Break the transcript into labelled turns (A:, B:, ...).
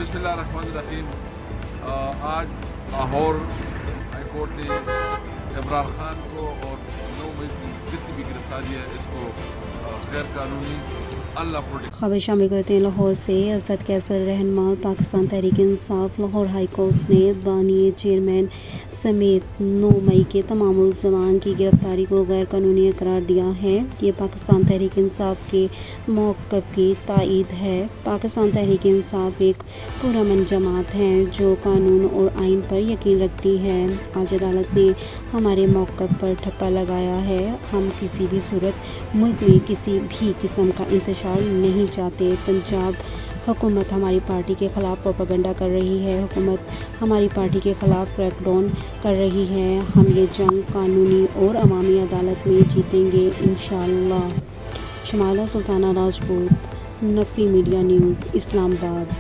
A: बिस्मिल्लाहिर्रहमानिर्रहीम। आज Lahore high court ने इमरान खान को और 9 मई की जितनी भी गिरफ्तारी है इसको गैर कानूनी
B: खबर शामिल करते हैं लाहौर से। असद कैसर रहनुमा पाकिस्तान तहरीक इंसाफ लाहौर हाई कोर्ट ने बानी चेयरमैन समेत 9 मई के तमाम मुलज़मान की गिरफ्तारी को गैर कानूनी करार दिया है। ये पाकिस्तान तहरीक इंसाफ के मौक़िफ़ की तायीद है। पाकिस्तान तहरीक इंसाफ एक पुरअमन जमात है जो कानून और आइन पर यकीन रखती है। आज अदालत ने हमारे मौक़िफ़ पर ठप्पा लगाया है। हम किसी भी सूरत मुल्क में किसी भी किस्म का इंतशार नहीं चाहते। पंजाब हुकूमत हमारी पार्टी के ख़िलाफ़ प्रोपेगेंडा कर रही है। हुकूमत हमारी पार्टी के ख़िलाफ़ क्रैकडाउन कर रही है। हम ये जंग कानूनी और अवामी अदालत में जीतेंगे इंशाअल्लाह। शमाला सुल्ताना राजपूत, नफ़ी मीडिया न्यूज़, इस्लामाबाद।